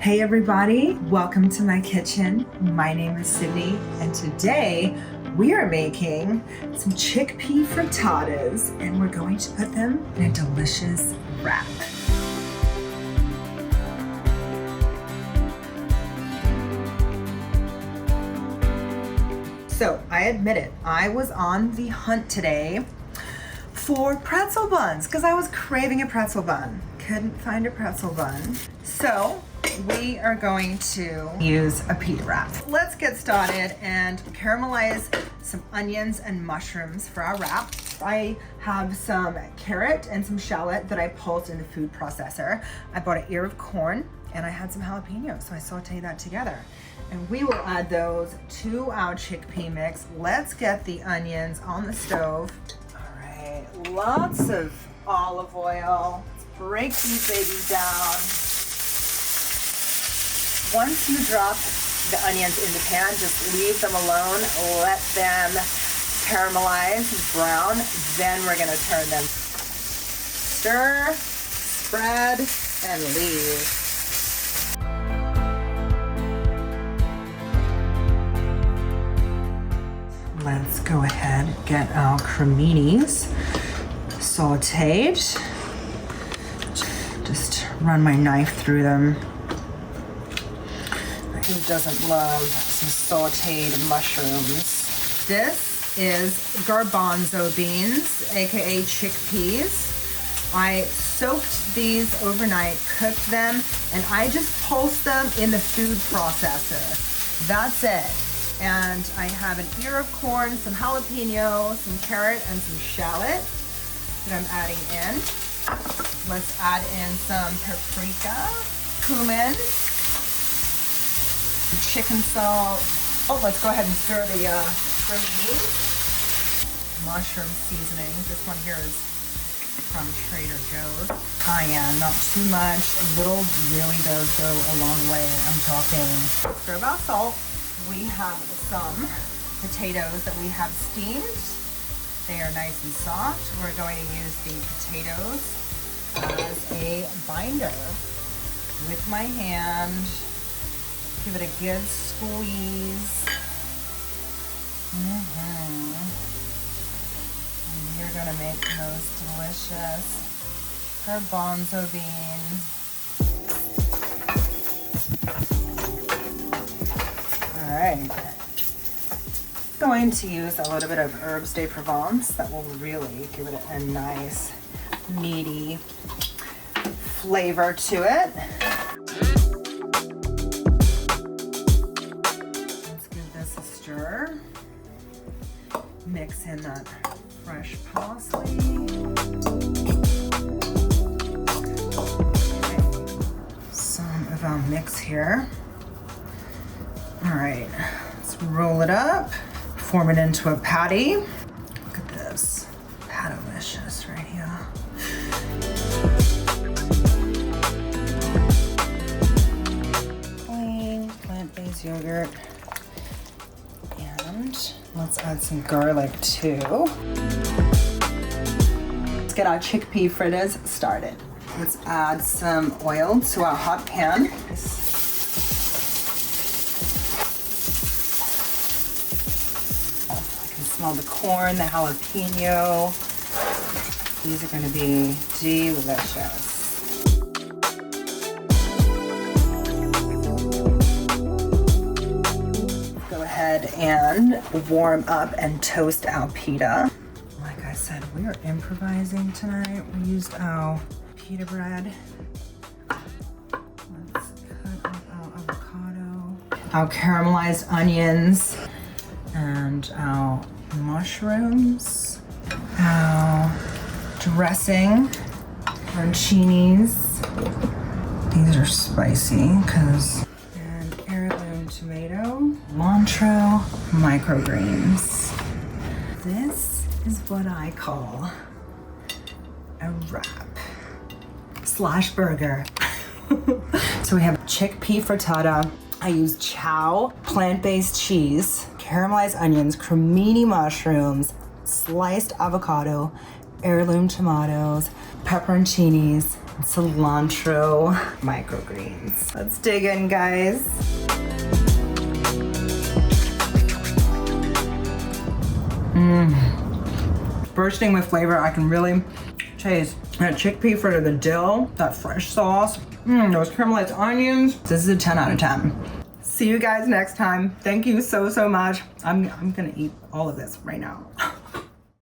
Hey everybody, welcome to my kitchen. My name is Sydney and today we are making some chickpea frittatas and we're going to put them in a delicious wrap. So I admit it, I was on the hunt today for pretzel buns because I was craving a pretzel bun. Couldn't find a pretzel bun. So we are going to use a pita wrap. Let's get started and caramelize some onions and mushrooms for our wrap. I have some carrot and some shallot that I pulsed in the food processor. I bought an ear of corn and I had some jalapenos, so I sauteed that together. And we will add those to our chickpea mix. Let's get the onions on the stove. All right, lots of olive oil. Let's break these babies down. Once you drop the onions in the pan, just leave them alone. Let them caramelize, brown. Then we're gonna turn them. Stir, spread, and leave. Let's go ahead and get our creminis sauteed. Just run my knife through them. Who doesn't love some sauteed mushrooms? This is garbanzo beans, aka chickpeas. I soaked these overnight, cooked them, and I just pulsed them in the food processor. That's it. And I have an ear of corn, some jalapeno, some carrot, and some shallot that I'm adding in. Let's add in some paprika, cumin, chicken salt. Oh, let's go ahead and stir the gravy. Mushroom seasoning. This one here is from Trader Joe's. Cayenne, not too much. A little really does go a long way. I'm talking. Stir about salt. We have some potatoes that we have steamed. They are nice and soft. We're going to use the potatoes as a binder with my hand. Give it a good squeeze. And you're gonna make the most delicious garbanzo beans. All right, going to use a little bit of herbs de Provence. That will really give it a nice, meaty flavor to it. Let's give this a stir. Mix in that fresh parsley. Okay. Some of our mix here. All right, let's roll it up, form it into a patty. Look at this, patalicious right here. Plain plant-based yogurt. And let's add some garlic too. Let's get our chickpea fritters started. Let's add some oil to our hot pan. Smell the corn, the jalapeno. These are going to be delicious. Go ahead and warm up and toast our pita. Like I said, we are improvising tonight. We used our pita bread. Let's cut up our avocado, our caramelized onions, and our mushrooms, our dressing, arancinis. These are spicy and heirloom tomato, cilantro, microgreens. This is what I call a wrap / burger. So we have chickpea frittata. I use chow, plant-based cheese, caramelized onions, cremini mushrooms, sliced avocado, heirloom tomatoes, pepperoncinis, cilantro, microgreens. Let's dig in, guys. Bursting with flavor. I can really taste that chickpea fritter, the dill, that fresh sauce, those caramelized onions. This is a 10 out of 10. See you guys next time. Thank you so much. I'm gonna eat all of this right now.